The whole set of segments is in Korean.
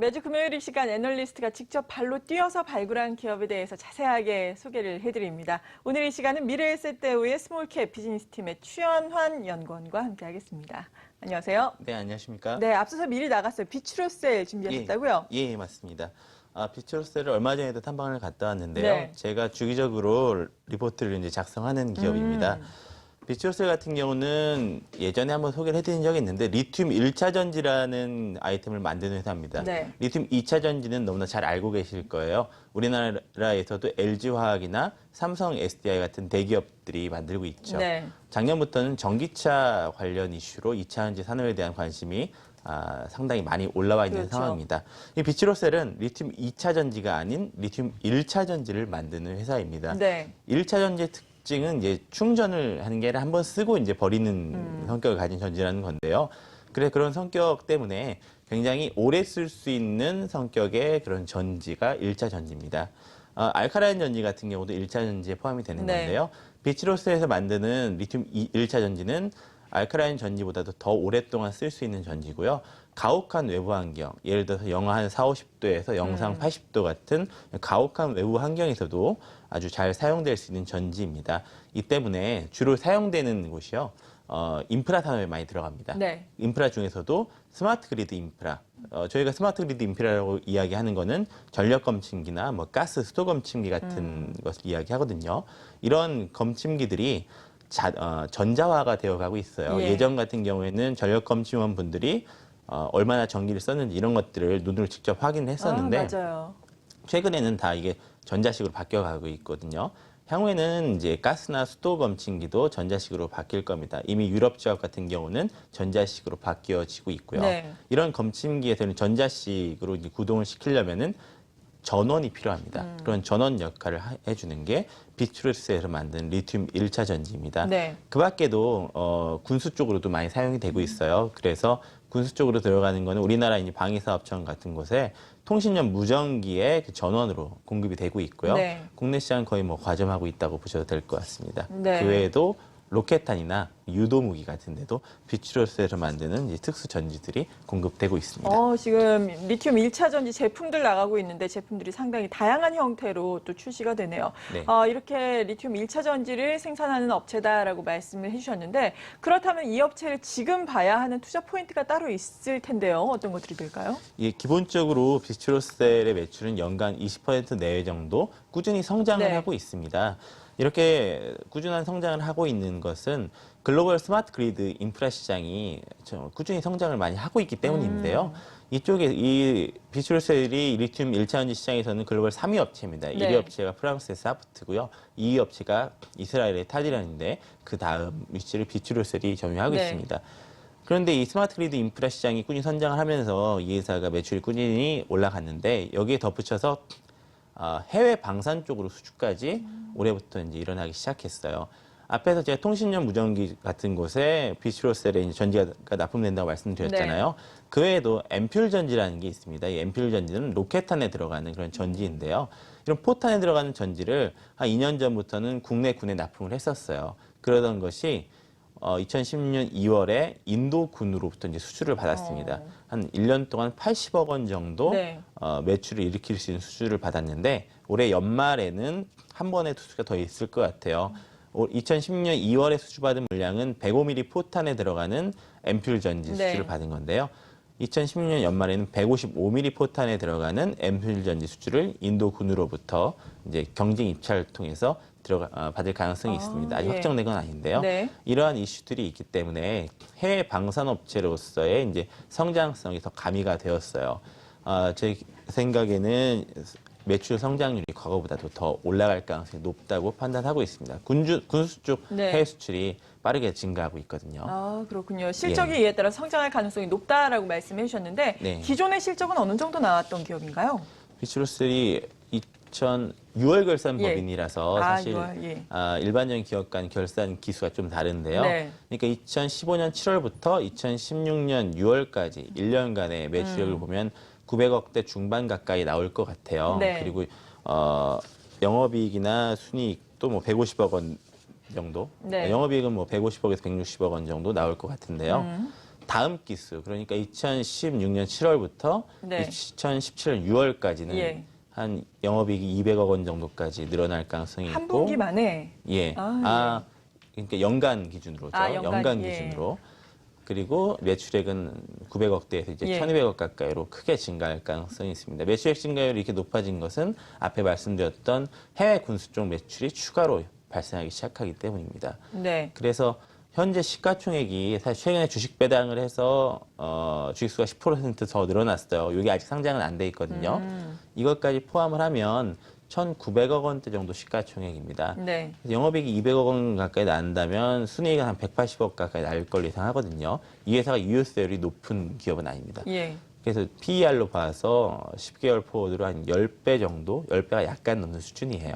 매주 금요일 이 시간 애널리스트가 직접 발로 뛰어서 발굴한 기업에 대해서 자세하게 소개를 해드립니다. 오늘 이 시간은 미래에셋대우의 스몰캡 비즈니스팀의 추연환 연구원과 함께하겠습니다. 안녕하세요. 네, 안녕하십니까? 네, 앞서서 미리 나갔어요. 비추로셀 준비하셨다고요? 예, 맞습니다. 비추로셀을 얼마 전에도 탐방을 갔다 왔는데요. 네. 제가 주기적으로 리포트를 이제 작성하는 기업입니다. 비추로셀 같은 경우는 예전에 한번 소개를 해드린 적이 있는데 리튬 1차 전지라는 아이템을 만드는 회사입니다. 네. 리튬 2차 전지는 너무나 잘 알고 계실 거예요. 우리나라에서도 LG화학이나 삼성 SDI 같은 대기업들이 만들고 있죠. 네. 작년부터는 전기차 관련 이슈로 2차 전지 산업에 대한 관심이 상당히 많이 올라와 있는 그렇죠. 상황입니다. 이 비추로셀은 리튬 2차 전지가 아닌 리튬 1차 전지를 만드는 회사입니다. 네. 1차 전지의 특징은 이제 충전을 하는 게 아니라 한번 쓰고 이제 버리는 성격을 가진 전지라는 건데요. 그런 성격 때문에 굉장히 오래 쓸 수 있는 성격의 그런 전지가 1차 전지입니다. 알카라인 전지 같은 경우도 1차 전지에 포함이 되는 네. 건데요. 비추로스에서 만드는 리튬 1차 전지는 알카라인 전지보다도 더 오랫동안 쓸 수 있는 전지고요. 가혹한 외부 환경, 예를 들어서 영하 한 4, 50도에서 영상 80도 같은 가혹한 외부 환경에서도 아주 잘 사용될 수 있는 전지입니다. 이 때문에 주로 사용되는 곳이요. 인프라 산업에 많이 들어갑니다. 네. 인프라 중에서도 스마트 그리드 인프라. 저희가 스마트 그리드 인프라라고 이야기하는 거는 전력 검침기나 뭐 가스 수도 검침기 같은 것을 이야기하거든요. 이런 검침기들이 전자화가 되어가고 있어요. 예. 예전 같은 경우에는 전력 검침원 분들이 얼마나 전기를 썼는지 이런 것들을 눈으로 직접 확인을 했었는데 맞아요. 최근에는 다 이게 전자식으로 바뀌어가고 있거든요. 향후에는 이제 가스나 수도 검침기도 전자식으로 바뀔 겁니다. 이미 유럽 지역 같은 경우는 전자식으로 바뀌어지고 있고요. 네. 이런 검침기에서는 전자식으로 이제 구동을 시키려면은 전원이 필요합니다. 그런 전원 역할을 해주는 게 비추로스에서 만든 리튬 1차 전지입니다. 네. 그 밖에도 군수 쪽으로도 많이 사용이 되고 있어요. 그래서 군수 쪽으로 들어가는 거는 우리나라 이제 방위사업청 같은 곳에 통신용 무전기의 그 전원으로 공급이 되고 있고요. 네. 국내 시장 거의 뭐 과점하고 있다고 보셔도 될 것 같습니다. 네. 그 외에도 로켓탄이나 유도무기 같은 데도 비추로스에서 만드는 이제 특수 전지들이 공급되고 있습니다. 지금 리튬 1차 전지 제품들 나가고 있는데 제품들이 상당히 다양한 형태로 또 출시가 되네요. 네. 이렇게 리튬 1차 전지를 생산하는 업체다라고 말씀을 해주셨는데 그렇다면 이 업체를 지금 봐야 하는 투자 포인트가 따로 있을 텐데요. 어떤 것들이 될까요? 예, 기본적으로 비추로셀의 매출은 연간 20% 내외 정도 꾸준히 성장을 네. 하고 있습니다. 이렇게 꾸준한 성장을 하고 있는 것은 글로벌 스마트 그리드 인프라 시장이 꾸준히 성장을 많이 하고 있기 때문인데요. 이쪽에 이 비추로셀이 리튬 1차 전지 시장에서는 글로벌 3위 업체입니다. 네. 1위 업체가 프랑스의 사프트고요. 2위 업체가 이스라엘의 타디란인데 그 다음 위치를 비추로셀이 점유하고 네. 있습니다. 그런데 이 스마트 그리드 인프라 시장이 꾸준히 성장을 하면서 이 회사가 매출이 꾸준히 올라갔는데 여기에 덧붙여서 해외 방산 쪽으로 수주까지 올해부터 이제 일어나기 시작했어요. 앞에서 제가 통신용 무전기 같은 곳에 비추로셀에 이제 전지가 납품된다고 말씀드렸잖아요. 네. 그 외에도 앰뷸 전지라는 게 있습니다. 이 앰뷸 전지는 로켓탄에 들어가는 그런 전지인데요. 이런 포탄에 들어가는 전지를 한 2년 전부터는 국내 군에 납품을 했었어요. 그러던 것이 2016년 2월에 인도 군으로부터 이제 수주를 받았습니다. 한 1년 동안 80억 원 정도 네. 매출을 일으킬 수 있는 수주를 받았는데 올해 연말에는 한 번의 투수가 더 있을 것 같아요. 2016년 2월에 수주받은 물량은 105mm 포탄에 들어가는 앰뷸 전지 수주를 네. 받은 건데요. 2016년 연말에는 155mm 포탄에 들어가는 앰뷸 전지 수주를 인도 군으로부터 이제 경쟁 입찰을 통해서 받을 가능성이 있습니다. 아직 예. 확정된 건 아닌데요. 네. 이러한 이슈들이 있기 때문에 해외 방산업체로서의 이제 성장성이 더 가미가 되었어요. 제 생각에는 매출 성장률이 과거보다도 더 올라갈 가능성이 높다고 판단하고 있습니다. 군수 쪽 네. 해외 수출이 빠르게 증가하고 있거든요. 그렇군요. 실적이 이에 따라 성장할 가능성이 높다라고 말씀해 주셨는데 네. 기존의 실적은 어느 정도 나왔던 기업인가요? 비추로셀이 6월 결산 예. 법인이라서 사실 6월, 예. 일반적인 기업 간 결산 기수가 좀 다른데요. 네. 그러니까 2015년 7월부터 2016년 6월까지 1년간의 매출액을 보면 900억대 중반 가까이 나올 것 같아요. 네. 그리고 영업이익이나 순이익도 뭐 150억 원 정도. 네. 영업이익은 뭐 150억에서 160억 원 정도 나올 것 같은데요. 다음 기수, 그러니까 2016년 7월부터 네. 2017년 6월까지는 예. 한 영업이익이 200억 원 정도까지 늘어날 가능성이 한 있고, 분기 만에. 예, 그러니까 연간 기준으로죠. 연간 예. 기준으로. 그리고 매출액은 900억대에서 이제 예. 1,200억 가까이로 크게 증가할 가능성이 있습니다. 매출액 증가율이 이렇게 높아진 것은 앞에 말씀드렸던 해외 군수 쪽 매출이 추가로 발생하기 시작하기 때문입니다. 네. 그래서 현재 시가총액이 사실 최근에 주식 배당을 해서 주식수가 10% 더 늘어났어요. 이게 아직 상장은 안 돼 있거든요. 이것까지 포함을 하면 1,900억 원대 정도 시가총액입니다. 네. 영업이익이 200억 원 가까이 난다면 순이익은 한 180억 가까이 날 걸로 예상하거든요. 이 회사가 유효세율이 높은 기업은 아닙니다. 예. 그래서 PER로 봐서 10개월 포워드로 한 10배 정도, 10배가 약간 넘는 수준이에요.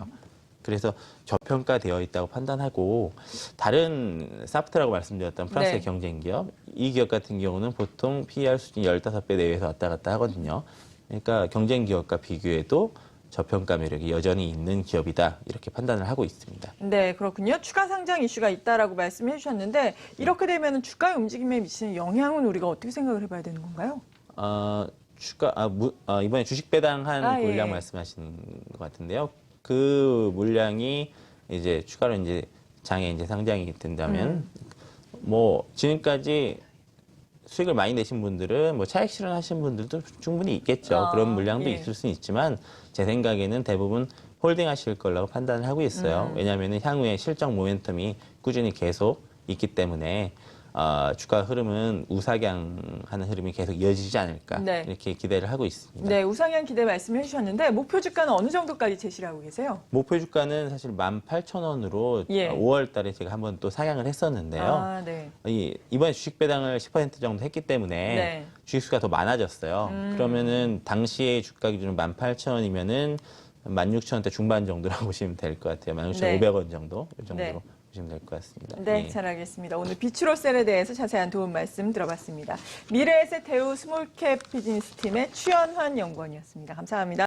그래서 저평가되어 있다고 판단하고 다른 사프트라고 말씀드렸던 프랑스의 네. 경쟁 기업, 이 기업 같은 경우는 보통 PER 수준이 15배 내외에서 왔다 갔다 하거든요. 그러니까 경쟁 기업과 비교해도 저평가 매력이 여전히 있는 기업이다 이렇게 판단을 하고 있습니다. 네, 그렇군요. 추가 상장 이슈가 있다라고 말씀해 주셨는데 이렇게 되면 주가의 움직임에 미치는 영향은 우리가 어떻게 생각을 해봐야 되는 건가요? 이번에 주식 배당한 예. 물량 말씀하시는 것 같은데요. 그 물량이 이제 추가로 이제 장에 이제 상장이 된다면 뭐 지금까지 수익을 많이 내신 분들은 뭐 차익 실현하신 분들도 충분히 있겠죠. 그런 물량도 예. 있을 수는 있지만 제 생각에는 대부분 홀딩하실 거라고 판단을 하고 있어요. 왜냐하면 향후에 실적 모멘텀이 꾸준히 계속 있기 때문에 주가 흐름은 우상향하는 흐름이 계속 이어지지 않을까 네. 이렇게 기대를 하고 있습니다. 네, 우상향 기대 말씀해 주셨는데 목표 주가는 어느 정도까지 제시를 하고 계세요? 목표 주가는 사실 18,000원으로 예. 5월 달에 제가 한번 또 상향을 했었는데요. 네. 이번에 주식 배당을 10% 정도 했기 때문에 네. 주식수가 더 많아졌어요. 그러면은 당시의 주가 기준으로 18,000원이면은 16,000원대 중반 정도라고 보시면 될 것 같아요. 16,500원 정도, 이 정도로 네. 보시면 될 것 같습니다. 네, 예. 잘 알겠습니다. 오늘 비추로셀에 대해서 자세한 도움 말씀 들어봤습니다. 미래에셋 대우 스몰캡 비즈니스 팀의 추연환 연구원이었습니다. 감사합니다.